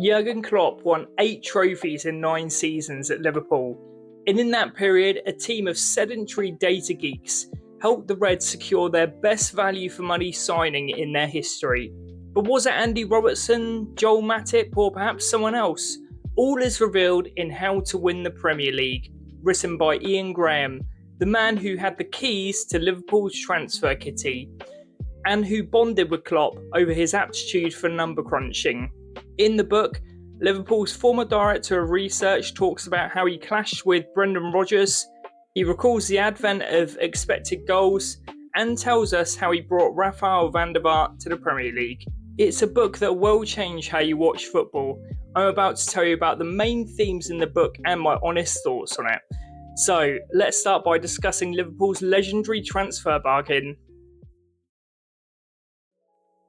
Jurgen Klopp won 8 trophies in 9 seasons at Liverpool, and in that period, a team of sedentary data geeks helped the Reds secure their best value for money signing in their history. But was it Andy Robertson, Joel Matip, or perhaps someone else? All is revealed in How to Win the Premier League, written by Ian Graham, the man who had the keys to Liverpool's transfer kitty, and who bonded with Klopp over his aptitude for number crunching. In the book, Liverpool's former director of research talks about how he clashed with Brendan Rodgers, he recalls the advent of expected goals, and tells us how he brought Rafael van der Vaart to the Premier League. It's a book that will change how you watch football. I'm about to tell you about the main themes in the book and my honest thoughts on it. So, let's start by discussing Liverpool's legendary transfer bargain.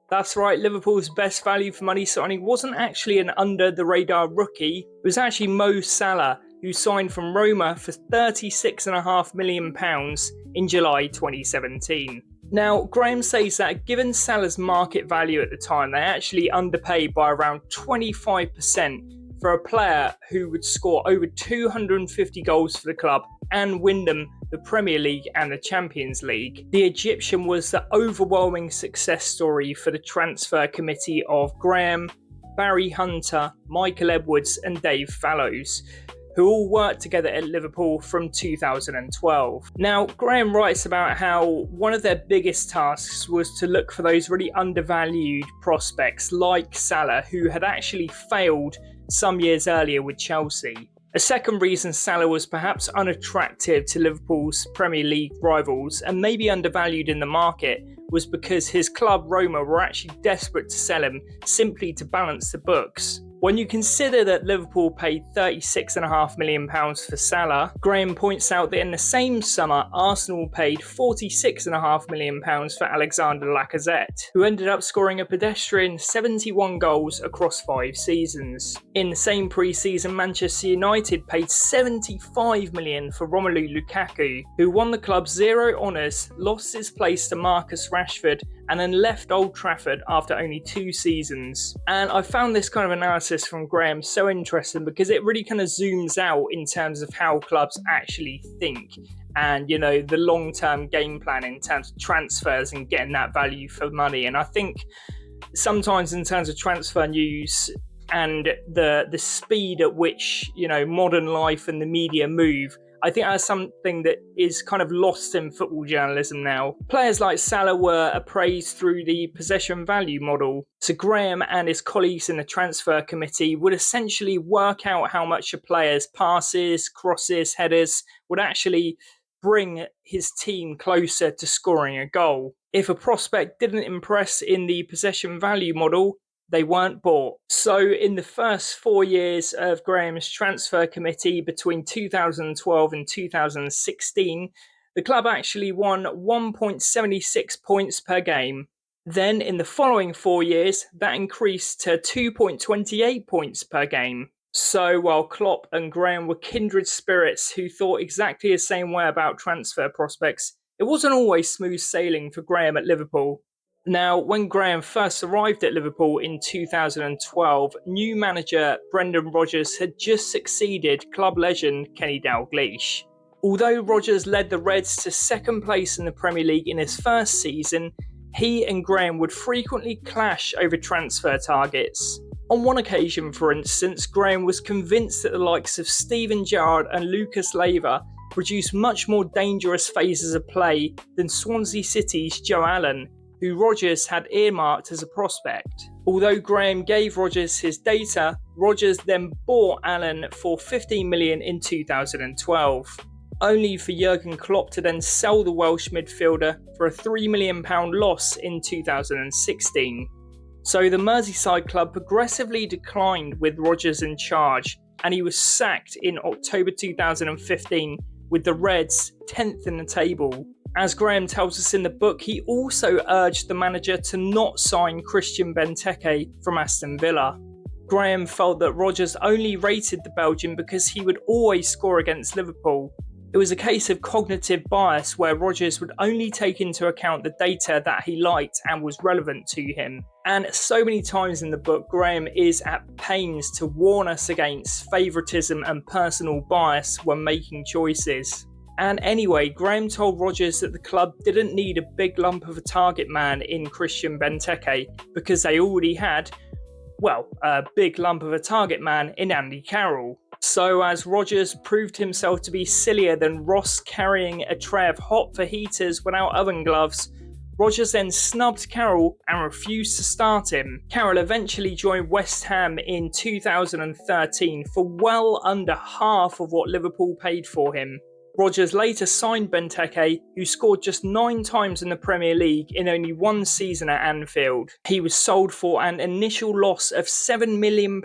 That's right, Liverpool's best value for money signing wasn't actually an under-the-radar rookie, it was actually Mo Salah, who signed from Roma for £36.5 million in July 2017. Now, Graham says that given Salah's market value at the time, they actually underpaid by around 25% for a player who would score over 250 goals for the club and win them the Premier League and the Champions League. The Egyptian was the overwhelming success story for the transfer committee of Graham, Barry Hunter, Michael Edwards and Dave Fallows, who all worked together at Liverpool from 2012. Now, Graham writes about how one of their biggest tasks was to look for those really undervalued prospects like Salah, who had actually failed some years earlier with Chelsea. A second reason Salah was perhaps unattractive to Liverpool's Premier League rivals and maybe undervalued in the market was because his club Roma were actually desperate to sell him simply to balance the books. When you consider that Liverpool paid £36.5 million for Salah, Graham points out that in the same summer, Arsenal paid £46.5 million for Alexander Lacazette, who ended up scoring a pedestrian 71 goals across 5 seasons. In the same pre-season, Manchester United paid £75 million for Romelu Lukaku, who won the club 0 honours, lost his place to Marcus Rashford, and then left Old Trafford after only 2 seasons. And I found this kind of analysis from Graham so interesting because it really kind of zooms out in terms of how clubs actually think and, you know, the long-term game plan in terms of transfers and getting that value for money. And I think sometimes in terms of transfer news and the speed at which, you know, modern life and the media move, I think that's something that is kind of lost in football journalism now. Players like Salah were appraised through the possession value model. So Graham and his colleagues in the transfer committee would essentially work out how much a player's passes, crosses, headers would actually bring his team closer to scoring a goal. If a prospect didn't impress in the possession value model, they weren't bought. So in the first 4 years of Graham's transfer committee between 2012 and 2016, the club actually won 1.76 points per game. Then in the following 4 years, that increased to 2.28 points per game. So while Klopp and Graham were kindred spirits who thought exactly the same way about transfer prospects, it wasn't always smooth sailing for Graham at Liverpool. Now, when Graham first arrived at Liverpool in 2012, new manager Brendan Rodgers had just succeeded club legend Kenny Dalglish. Although Rodgers led the Reds to second place in the Premier League in his first season, he and Graham would frequently clash over transfer targets. On one occasion, for instance, Graham was convinced that the likes of Steven Gerrard and Lucas Leiva produced much more dangerous phases of play than Swansea City's Joe Allen, who Rodgers had earmarked as a prospect. Although Graham gave Rodgers his data, Rodgers then bought Allen for $15 million in 2012, only for Jurgen Klopp to then sell the Welsh midfielder for a £3 million loss in 2016. So the Merseyside club progressively declined with Rodgers in charge, and he was sacked in October 2015 with the Reds 10th in the table. As Graham tells us in the book, he also urged the manager to not sign Christian Benteke from Aston Villa. Graham felt that Rodgers only rated the Belgian because he would always score against Liverpool. It was a case of cognitive bias where Rodgers would only take into account the data that he liked and was relevant to him. And so many times in the book, Graham is at pains to warn us against favouritism and personal bias when making choices. And anyway, Graham told Rodgers that the club didn't need a big lump of a target man in Christian Benteke because they already had, well, a big lump of a target man in Andy Carroll. So as Rodgers proved himself to be sillier than Ross carrying a tray of hot fajitas without oven gloves, Rodgers then snubbed Carroll and refused to start him. Carroll eventually joined West Ham in 2013 for well under half of what Liverpool paid for him. Rodgers later signed Benteke, who scored just 9 times in the Premier League in only 1 season at Anfield. He was sold for an initial loss of £7 million,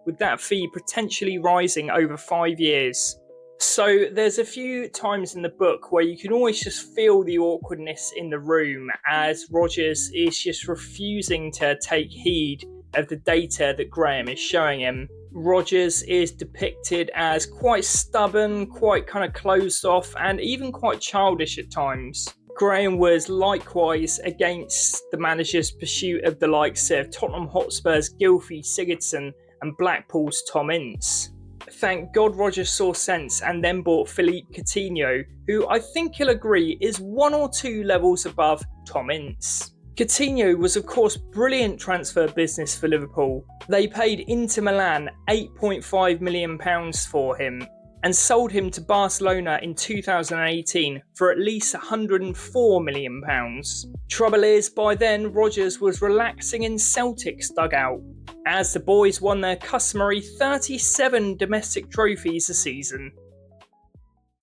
with that fee potentially rising over 5 years. So there's a few times in the book where you can always just feel the awkwardness in the room as Rodgers is just refusing to take heed of the data that Graham is showing him. Rodgers is depicted as quite stubborn, quite kind of closed off, and even quite childish at times. Graham was likewise against the manager's pursuit of the likes of Tottenham Hotspur's Gylfi Sigurdsson and Blackpool's Tom Ince. Thank God Rodgers saw sense and then bought Phillipe Coutinho, who I think you'll agree is 1 or 2 levels above Tom Ince. Coutinho was of course brilliant transfer business for Liverpool. They paid Inter Milan £8.5 million for him and sold him to Barcelona in 2018 for at least £104 million. Trouble is, by then Rodgers was relaxing in Celtic's dugout, as the boys won their customary 37 domestic trophies a season.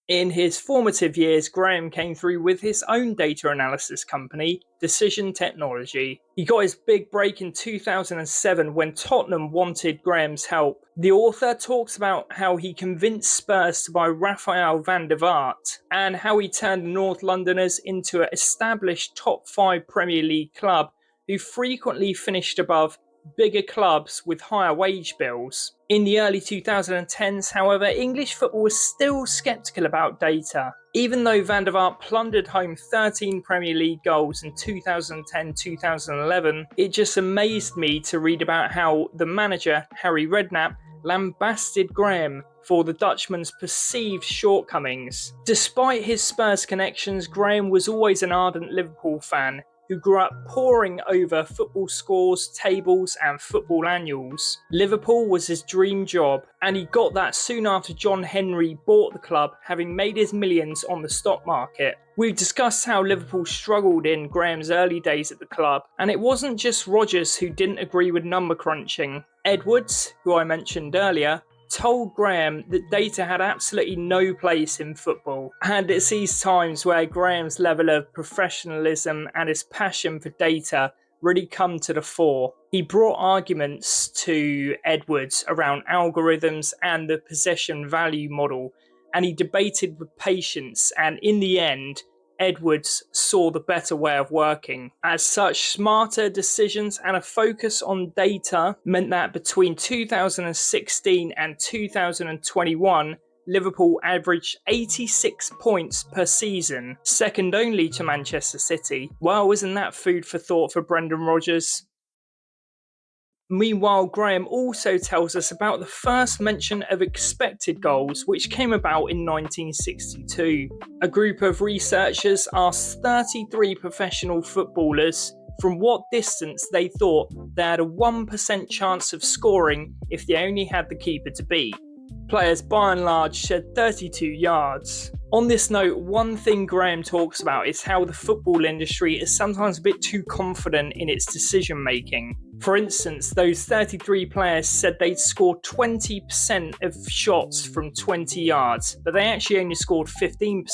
In his formative years, Graham came through with his own data analysis company, Decision Technology. He got his big break in 2007 when Tottenham wanted Graham's help. The author talks about how he convinced Spurs to buy Rafael van der Vaart and how he turned the North Londoners into an established top 5 Premier League club who frequently finished above bigger clubs with higher wage bills. In the early 2010s, however, English football was still sceptical about data. Even though Van der Vaart plundered home 13 Premier League goals in 2010-2011, it just amazed me to read about how the manager, Harry Redknapp, lambasted Graham for the Dutchman's perceived shortcomings. Despite his Spurs connections, Graham was always an ardent Liverpool fan who grew up poring over football scores, tables and football annuals. Liverpool was his dream job, and he got that soon after John Henry bought the club, having made his millions on the stock market. We've discussed how Liverpool struggled in Graham's early days at the club, and it wasn't just Rodgers who didn't agree with number crunching. Edwards, who I mentioned earlier, told Graham that data had absolutely no place in football, and it's these times where Graham's level of professionalism and his passion for data really come to the fore. He brought arguments to Edwards around algorithms and the possession value model, and he debated with patience, and in the end, Edwards saw the better way of working. As such, smarter decisions and a focus on data meant that between 2016 and 2021, Liverpool averaged 86 points per season, second only to Manchester City. Well, isn't that food for thought for Brendan Rodgers? Meanwhile, Graham also tells us about the first mention of expected goals, which came about in 1962. A group of researchers asked 33 professional footballers from what distance they thought they had a 1% chance of scoring if they only had the keeper to beat. Players by and large said 32 yards. On this note, one thing Graham talks about is how the football industry is sometimes a bit too confident in its decision making. For instance, those 33 players said they'd scored 20% of shots from 20 yards, but they actually only scored 15%.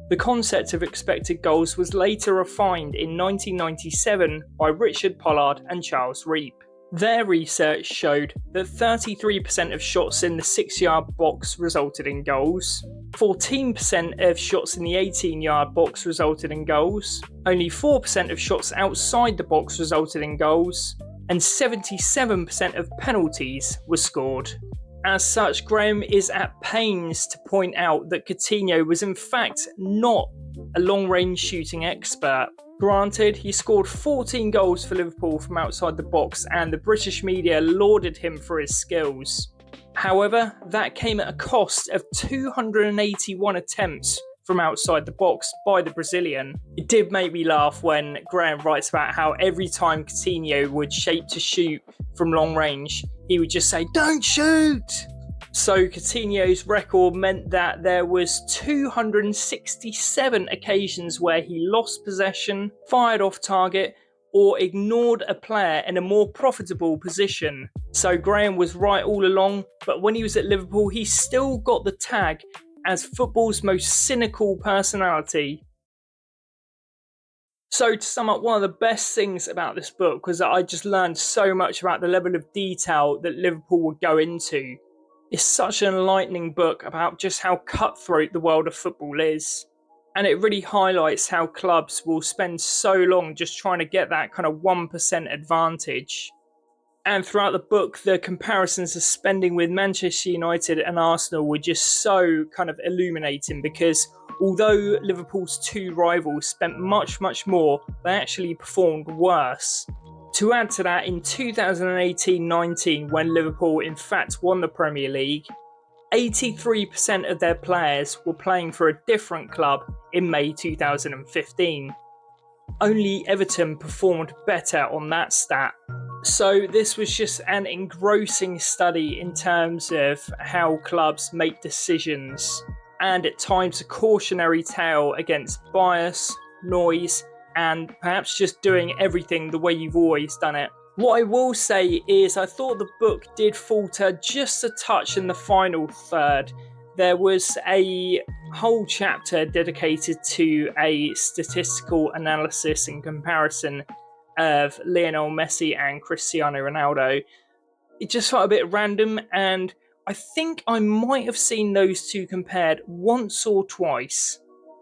The concept of expected goals was later refined in 1997 by Richard Pollard and Charles Reap. Their research showed that 33% of shots in the 6-yard box resulted in goals, 14% of shots in the 18-yard box resulted in goals, only 4% of shots outside the box resulted in goals, and 77% of penalties were scored. As such, Graham is at pains to point out that Coutinho was in fact not a long-range shooting expert. Granted, he scored 14 goals for Liverpool from outside the box, and the British media lauded him for his skills. However, that came at a cost of 281 attempts from outside the box by the Brazilian. It did make me laugh when Graham writes about how every time Coutinho would shape to shoot from long range, he would just say, "Don't shoot!" So Coutinho's record meant that there was 267 occasions where he lost possession, fired off target, or ignored a player in a more profitable position. So Graham was right all along, but when he was at Liverpool, he still got the tag as football's most cynical personality. So to sum up, one of the best things about this book was that I just learned so much about the level of detail that Liverpool would go into. It's such an enlightening book about just how cutthroat the world of football is. And it really highlights how clubs will spend so long just trying to get that kind of 1% advantage. And throughout the book, the comparisons of spending with Manchester United and Arsenal were just so kind of illuminating, because although Liverpool's two rivals spent much, much more, they actually performed worse. To add to that, in 2018-19, when Liverpool in fact won the Premier League, 83% of their players were playing for a different club in May 2015. Only Everton performed better on that stat. So this was just an engrossing study in terms of how clubs make decisions, and at times a cautionary tale against bias, noise, and perhaps just doing everything the way you've always done it. What I will say is I thought the book did falter just a touch in the final third. There was a whole chapter dedicated to a statistical analysis and comparison of Lionel Messi and Cristiano Ronaldo. It just felt a bit random, and I think I might have seen those two compared once or twice.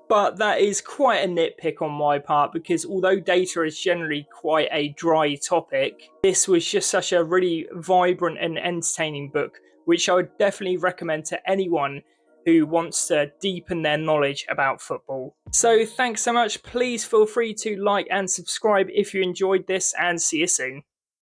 But that is quite a nitpick on my part, because although data is generally quite a dry topic, this was just such a really vibrant and entertaining book, which I would definitely recommend to anyone who wants to deepen their knowledge about football. So thanks so much. Please feel free to like and subscribe if you enjoyed this, and see you soon.